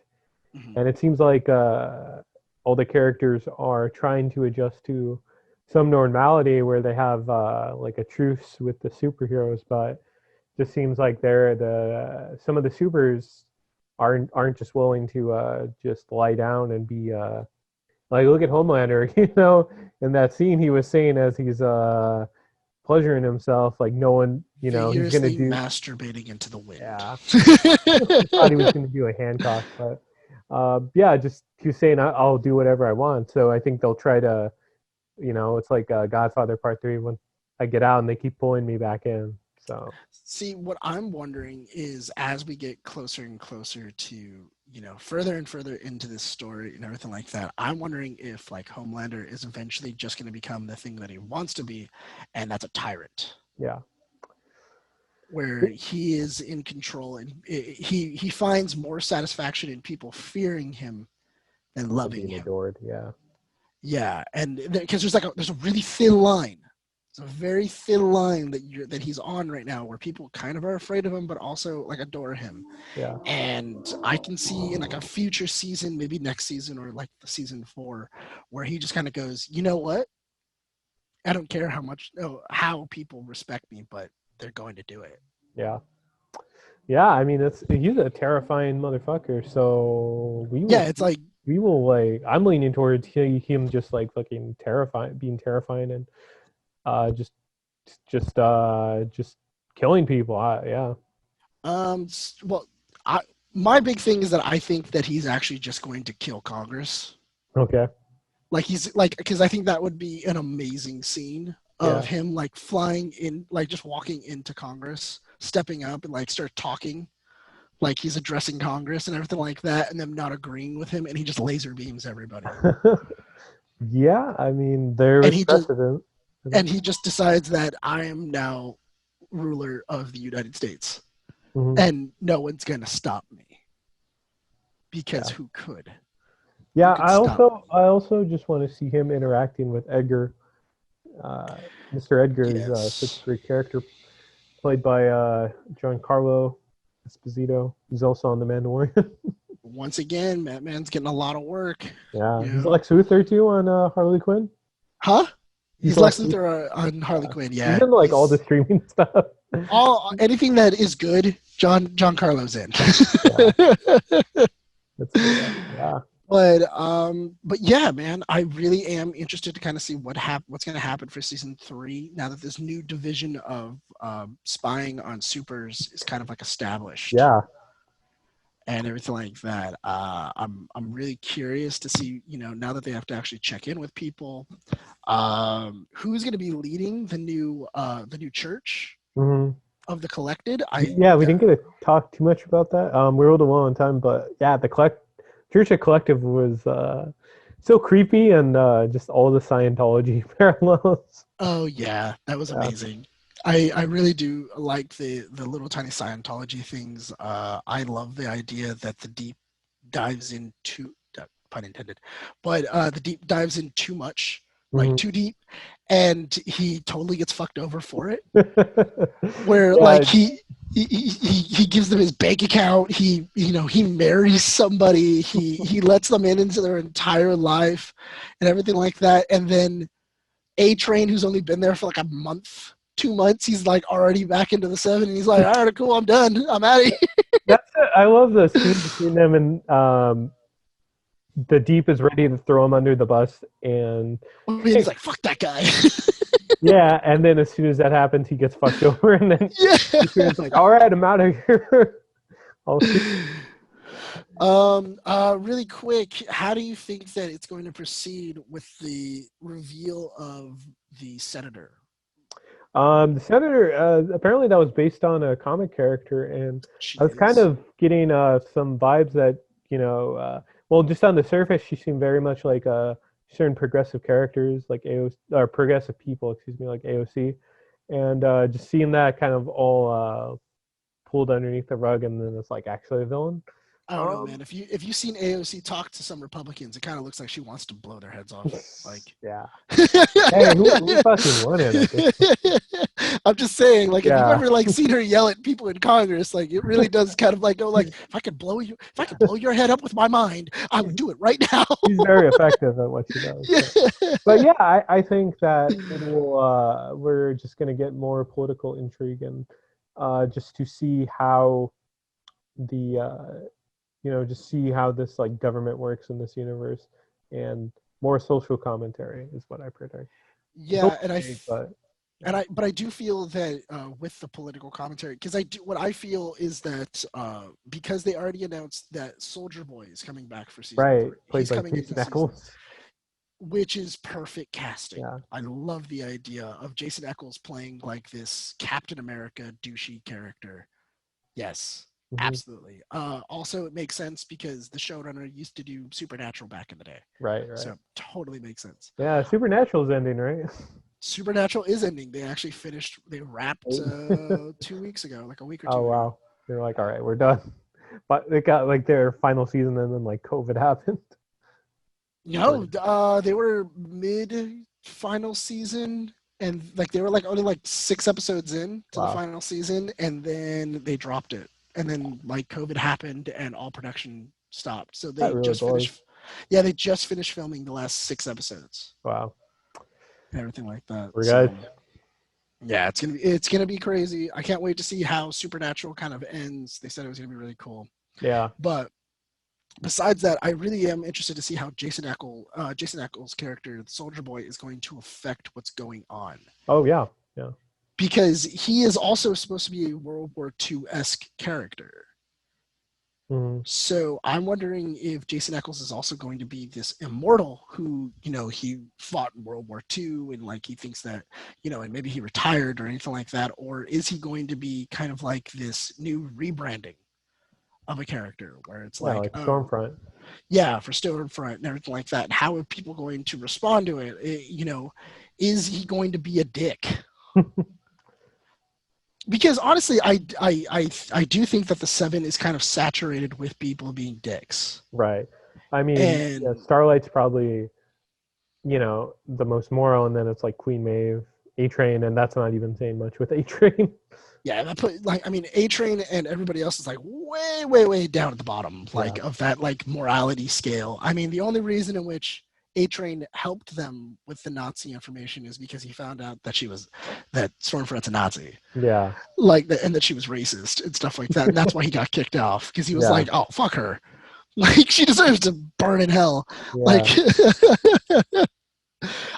Mhm. and it seems like all the characters are trying to adjust to some normality where they have like a truce with the superheroes, but just seems like they're the some of the supers aren't just willing to just lie down and be like, look at Homelander, in that scene he was saying as he's pleasuring himself, like no one, he's gonna Vigorously do. masturbating into the wind. Yeah, thought he was gonna do a Hancock, but yeah, just he was saying I'll do whatever I want. So I think they'll try to, it's like Godfather Part 3 when I get out and they keep pulling me back in. So See, what I'm wondering is as we get closer and closer to, further and further into this story and everything like that, I'm wondering if like Homelander is eventually just going to become the thing that he wants to be, and that's a tyrant, yeah, where he is in control and he finds more satisfaction in people fearing him than loving being him. adored. Yeah, Yeah, and because there's a really thin line. It's a very thin line that he's on right now, where people kind of are afraid of him, but also like adore him. yeah, And I can see in like a future season, maybe next season or like the season 4, where he just kind of goes, you know what? I don't care how people respect me, but they're going to do it. yeah. Yeah, I mean, he's a terrifying motherfucker. So Yeah, it's like we will like. I'm leaning towards him just like fucking terrifying, being terrifying, and just killing people. Yeah. well, my big thing is that I think that he's actually just going to kill Congress. Okay. Like he's like, because I think that would be an amazing scene of Yeah. him like flying in, like just walking into Congress, stepping up and like start talking like he's addressing Congress and everything like that, and them not agreeing with him, and he just laser beams everybody. Yeah, I mean there and is he just precedent. and he just decides that I am now ruler of the United States, Mhm. and no one's gonna stop me, because Yeah. who could? Yeah, could stop me? I also just want to see him interacting with Edgar. Mr. Edgar is such a Yes. great character, played by Giancarlo Esposito. He's also on The Mandalorian. Once again, Batman's getting a lot of work. Yeah, You he's know? Lex Luthor too on Harley Quinn. Huh? He's He's Lex Lex Luthor on Harley Quinn. He's Yeah, in like all the he's streaming stuff. all anything that is good. John Carlo's in. Yeah, that's yeah. But yeah, man, I really am interested to kind of see what's going to happen for season 3 now that this new division of spying on supers is kind of like established. Yeah. And everything like that. I'm really curious to see, now that they have to actually check in with people, who's going to be leading the new church hmm of the Collected. Yeah, we didn't get to talk too much about that. We rolled a well on time, but yeah, the Church of Collective was so creepy and just all the Scientology parallels. Oh yeah, that was Yeah. amazing. I really do like the little tiny Scientology things. I love the idea that the deep dives into, pun intended, but the deep dives in too much, like Mhm. too deep, and he totally gets fucked over for it. Where Yeah, like he gives them his bank account. He marries somebody. He lets them into their entire life and everything like that, and then A-Train, who's only been there for like a month, 2 months, he's like already back into the 7, and he's like, all right, cool, I'm done. I'm out of here. that's it. I love the scene between them and the Deep is ready to throw him under the bus, and He's like, fuck that guy. yeah, and then as soon as that happens, he gets fucked over, and then Yeah. it's like, all right, I'm out of here. I'll see. Really quick, how do you think that it's going to proceed with the reveal of the senator? The senator, apparently that was based on a comic character, and She I was kind is. of getting some vibes that well, just on the surface, she seemed very much like certain progressive characters, like AOC, or progressive people, excuse me, like AOC, and just seeing that kind of all pulled underneath the rug, and then it's like actually a villain. I don't know, Um, man. If you've seen AOC talk to some Republicans, it kind of looks like she wants to blow their heads off. Like, yeah. Hey, who fucking won it at this point? I'm just saying, like, if you've Yeah, ever like seen her yell at people in Congress, like, it really does kind of like go like, if I could blow your head up with my mind, I would do it right now. she's very effective at what she does. So. Yeah. But yeah, I think that it will. We're just going to get more political intrigue, and just to see how the just see how this like government works in this universe, and more social commentary is what I predict. It's Yeah, only vague, but yeah. but I do feel that with the political commentary, because what I feel is that because they already announced that Soldier Boy is coming back for season Right, 3, played he's by coming Jason into season, Eccles. which is perfect casting. Yeah. I love the idea of Jason Eccles playing like this Captain America douchey character. Yes, Hmm. absolutely. Also, it makes sense because the showrunner used to do Supernatural back in the day, Right, right. so totally makes sense. Yeah, Supernatural's ending, right? Supernatural is ending. They actually finished. They wrapped Oh 2 weeks ago, like a week or two ago. wow. They're like, all right, we're done. But they got like their final season, and then like COVID happened. No, they were mid final season, and like they were like only like 6 episodes in to the Wow, final season, and then they dropped it. And then like COVID happened, and all production stopped. So that they really just blows. finished. Yeah, they just finished filming the last 6 episodes Wow, and everything like that. we're So guys. yeah, it's gonna be crazy. I can't wait to see how Supernatural kind of ends. They said it was gonna be really cool, Yeah. but besides that, I really am interested to see how Jason Eccles' character, the Soldier Boy, is going to affect what's going on. Oh yeah, yeah. Because he is also supposed to be a World War II-esque character. Hmm. So I'm wondering if Jason Eccles is also going to be this immortal who, he fought in World War II and like he thinks that, and maybe he retired or anything like that, or is he going to be kind of like this new rebranding of a character where it's Yeah, like, like oh, Stormfront. yeah, for Stormfront and everything like that. And how are people going to respond to it? Is he going to be a dick? Because honestly, I do think that the Seven is kind of saturated with people being dicks. Right. I mean, yeah, And Starlight's probably the most moral, and then it's like Queen Maeve, A Train, and that's not even saying much with A Train. yeah, that put like I mean, A Train and everybody else is like way, way, way down at the bottom, Yeah. like of that like morality scale. I mean, the only reason in which A Train helped them with the Nazi information is because he found out that that Stormfront's a Nazi, Yeah. and that she was racist and stuff like that, and that's why he got kicked off because he was Yeah. like, oh fuck her, like she deserves to burn in hell, like. Yeah.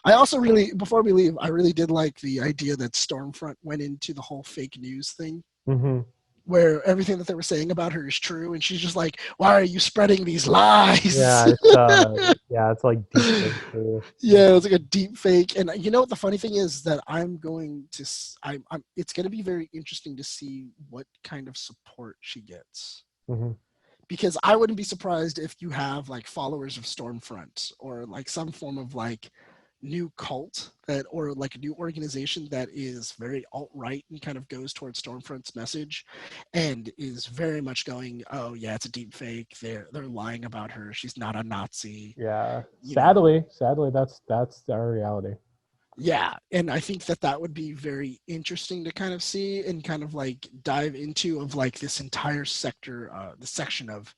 I also really, before we leave, I really did like the idea that Stormfront went into the whole fake news thing, Hmm. where everything that they were saying about her is true, and she's just like, "Why are you spreading these lies?" It's like deep fake too. Yeah, it was like a deep fake. And you know what the funny thing is that I'm going to, I'm it's going to be very interesting to see what kind of support she gets. Hmm. Because I wouldn't be surprised if you have like followers of Stormfront or like some form of like new cult or like a new organization that is very alt-right and kind of goes towards Stormfront's message and is very much going, oh yeah, it's a deep fake, they're lying about her, she's not a Nazi. Yeah. you know Sadly, that's our reality. yeah, and I think that would be very interesting to kind of see and kind of like dive into of like this entire sector, the section of,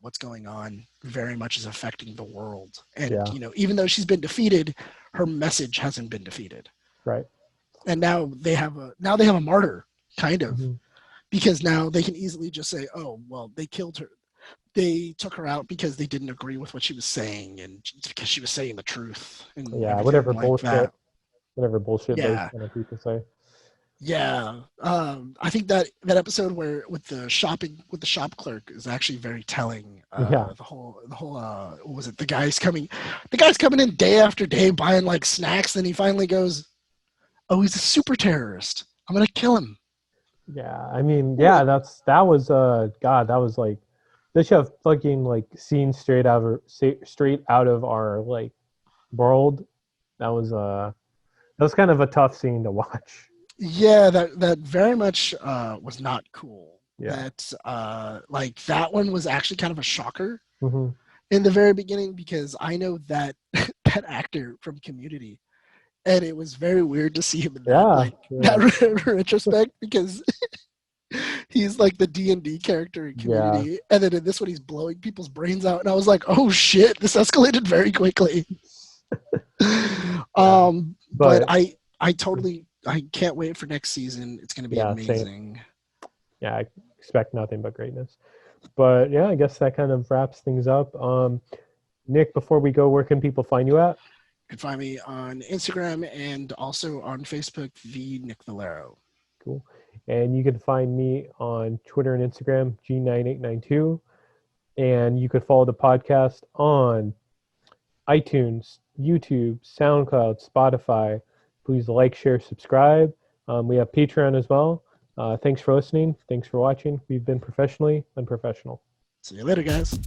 what's going on very much is affecting the world. And, Yeah. even though she's been defeated, her message hasn't been defeated. Right. And now they have a martyr, kind of, Hmm. because now they can easily just say, oh, well, they killed her. They took her out because they didn't agree with what she was saying and because she was saying the truth and Yeah. everything like that. Whatever bullshit those Yeah. kind of people say. Yeah, I think that episode where with the shop clerk is actually very telling. Yeah. The whole what was it? The guy's coming in day after day buying like snacks. Then he finally goes, "Oh, he's a super terrorist. I'm gonna kill him." Yeah, I mean, You're yeah, like, that was God, that was like they should have fucking like seen straight out of our like world. That was kind of a tough scene to watch. yeah, that very much was not cool. Yeah. That like that one was actually kind of a shocker Hmm. in the very beginning because I know that that actor from Community, and it was very weird to see him in that Yeah. like Yeah. that retrospect because he's like the D&D character in Yeah. Community, and then in this one he's blowing people's brains out, and I was like, oh shit, this escalated very quickly. Yeah. But But I can't wait for next season. It's going to be yeah, same. amazing. Yeah, I expect nothing but greatness. But yeah, I guess that kind of wraps things up. Nick, before we go, where can people find you at? You can find me on Instagram and also on Facebook, the Nick Valero. Cool. And you can find me on Twitter and Instagram, G9892. And you could follow the podcast on iTunes, YouTube, SoundCloud, Spotify. Please like, share, subscribe. We have Patreon as well. Thanks for listening. Thanks for watching. We've been professionally unprofessional. See you later, guys.